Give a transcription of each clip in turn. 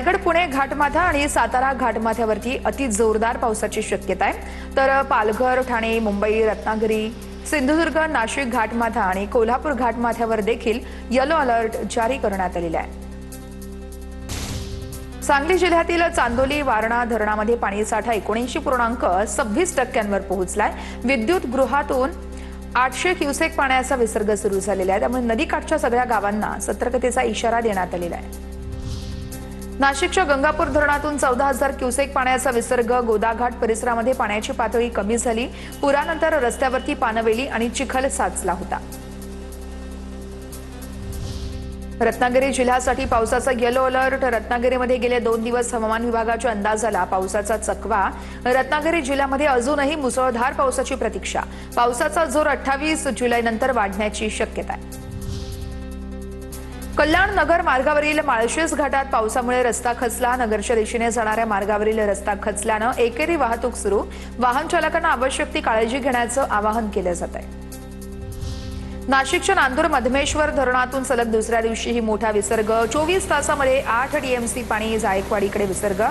रायगड पुणे घाटमाथा आणि सातारा घाटमाथ्यावरती अति जोरदार पावसाची शक्यता आहे। तर पालघर, ठाणे, मुंबई, रत्नागिरी, सिंधुदुर्ग, नाशिक घाटमाथा आणि कोल्हापूर घाटमाथ्यावर देखील येलो अलर्ट जारी करण्यात आलेला आहे। सांगली जिल्ह्यातील चांदोली वारणा धरणामध्ये पाणीसाठा 79.26% पोहोचलाय। विद्युत गृहातून 800 क्युसेक पाण्याचा विसर्ग सुरू झालेला आहे। त्यामुळे नदीकाठच्या सगळ्या गावांना सतर्कतेचा इशारा देण्यात आलेला आहे। नाशिकच्या गंगापूर धरणातून 14,000 क्युसेक पाण्याचा विसर्ग। गोदाघाट परिसरामध्ये पाण्याची पातळी कमी झाली। पुरानंतर रस्त्यावरती पानवेली आणि चिखल साचला होता। रत्नागिरी जिल्ह्यासाठी पावसाचा येलो अलर्ट। रत्नागिरीमध्ये गेले 2 दिवस हवामान विभागाच्या अंदाजाला पावसाचा चकवा। रत्नागिरी जिल्ह्यामध्ये अजूनही मुसळधार पावसाची प्रतीक्षा। पावसाचा जोर 28 जुलैनंतर वाढण्याची शक्यता आहे। कल्याण नगर मार्गावरील माळशेज घाटात पावसामुळे रस्ता खचला। नगरच्या दिशेने जाणाऱ्या मार्गावरील रस्ता खचल्यानं एकेरी वाहतूक सुरू। वाहन चालकांना आवश्यक ती काळजी घेण्याचं आवाहन केलं जात आहे। नाशिकच्या नांदूर मधमेश्वर धरणातून सलग दुसऱ्या दिवशीही मोठा विसर्ग। 24 तासामध्ये 8 टीएमसी पाणी जायकवाडीकडे विसर्ग।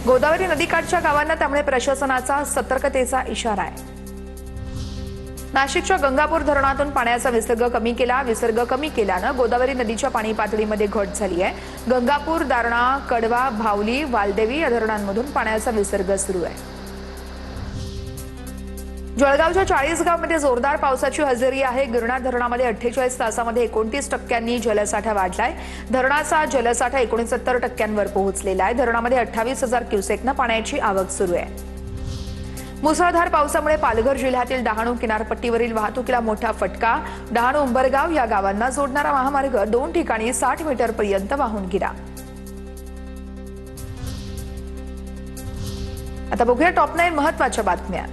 गोदावरी नदीकाठच्या गावांना त्यामुळे प्रशासनाचा सतर्कतेचा इशारा आहे। नाशिकच्या गंगापूर धरणातून पाण्याचा विसर्ग कमी केला। विसर्ग कमी केल्यानं गोदावरी नदीच्या पाणी पातळीमध्ये घट झाली आहे। गंगापूर, दारणा, कडवा, भावली, वालदेवी या धरणांमधून पाण्याचा विसर्ग सुरू आहे। जळगावच्या 40गावमध्ये जोरदार पावसाची हजेरी आहे। गिरणा धरणामध्ये 48 तासामध्ये 29% जलसाठा वाढलाय। धरणाचा जलसाठा 69% पोहोचलेला आहे। धरणामध्ये 28,000 क्युसेकनं पाण्याची आवक सुरू आहे। मुसळधार पावसामुळे पालघर जिल्ह्यातील डहाणू किनारपट्टीवरील वाहतुकीला मोठा फटका। डहाणू उंबरगाव या गावांना जोडणारा महामार्ग 2 ठिकाणी 60 मीटरपर्यंत वाहून गेला। आता बघूया टॉप 9 महत्त्वाच्या बातम्या।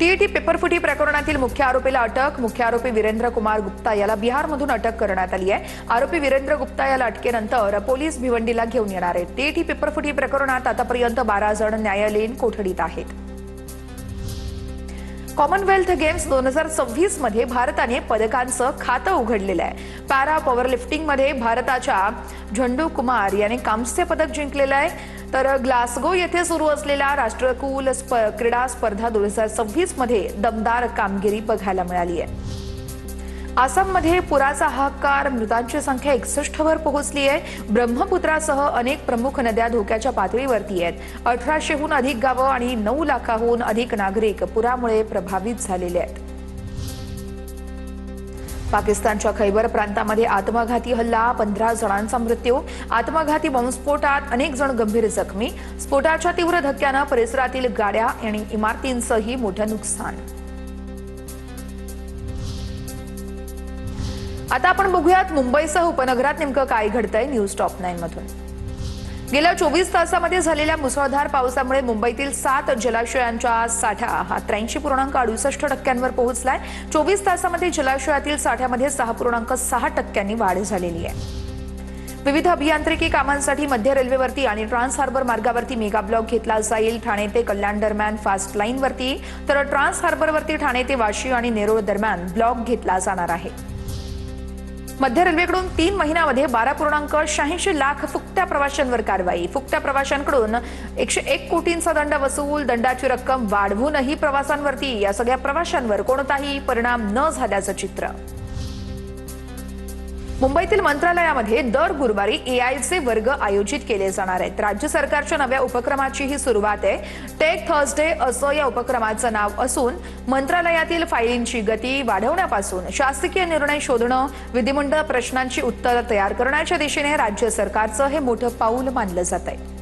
टीईटी पेपरफुटी प्रकरणातील मुख्य आरोपीला अटक। मुख्य आरोपी वीरेंद्र कुमार गुप्ता याला बिहारमधून अटक करण्यात आली आहे। आरोपी वीरेंद्र गुप्ता याला अटकेनंतर पोलीस भिवंडीला घेऊन येणार आहेत। टीईटी पेपरफुटी प्रकरणात आतापर्यंत 12 जण न्यायालयीन कोठडीत आहेत। कॉमनवेल्थ गेम्स 2026 मध्ये भारताने पदकांचं खातं उघडलेलं आहे। पॅरा पॉवरलिफ्टिंगमध्ये भारताच्या झंडू कुमार याने कांस्य पदक जिंकलेलं आहे। तर ग्लासगो येथे सुरू असलेल्या राष्ट्रकुल क्रीडा स्पर्धा 2026 मध्ये दमदार कामगिरी बघायला मिळाली आहे। आसाममध्ये पुराचा हाहाकार, मृतांची संख्या 61 वर पोहोचली आहे। ब्रह्मपुत्रासह अनेक प्रमुख नद्या धोक्याच्या पातळीवरती आहेत। 1800हून अधिक गावं आणि 9 लाखाहून अधिक नागरिक पुरामुळे प्रभावित झालेले आहेत। पाकिस्तानच्या खैबर प्रांतामध्ये आत्मघाती हल्ला, 15 जणांचा मृत्यू। आत्मघाती बॉम्बस्फोटात अनेक जण गंभीर जखमी। स्फोटाच्या तीव्र धक्क्यानं परिसरातील गाड्या आणि इमारतींचंही मोठं नुकसान। आता आपण बघूयात मुंबईसह उपनगरात नेमकं काय घडतंय न्यूज टॉप 9 मधून। गेल्या 24 तासामध्ये झालेल्या मुसळधार पावसामुळे मुंबईतील 7 जलाशयांचा साठा हा 83.68% पोहोचलाय। 24 तासामध्ये जलाशयातील साठ्यामध्ये 6.6% वाढ झालेली आहे। विविध अभियांत्रिकी कामांसाठी मध्य रेल्वेवरती आणि ट्रान्स हार्बर मार्गावरती मेगा ब्लॉक घेतला जाईल। ठाणे ते कल्याण दरम्यान फास्ट लाईनवरती, तर ट्रान्स हार्बरवरती ठाणे ते वाशी आणि नेरुळ दरम्यान ब्लॉक घेतला जाणार आहे। मध्य रेल्वेकडून 3 महिन्यामध्ये 12.86 लाख फुकट्या प्रवाशांवर कारवाई। फुकट्या प्रवाशांकडून 101 कोटींचा दंड वसूल। दंडाची रक्कम वाढवूनही प्रवाशांवरती या सगळ्या प्रवाशांवर कोणताही परिणाम न झाल्याचं चित्र। मुंबईतील मंत्रालयामध्ये दर गुरुवारी एआयचे वर्ग आयोजित केले जाणार आहेत। राज्य सरकारच्या नव्या उपक्रमाची ही सुरुवात आहे। टेक थर्सडे असं या उपक्रमाचं नाव असून मंत्रालयातील फाईलिंगची गती वाढवण्यापासून शासकीय निर्णय शोधणं, विधिमंडळ प्रश्नांची उत्तरं तयार करण्याच्या दिशेने राज्य सरकारचं हे मोठं पाऊल मानलं जात आहे।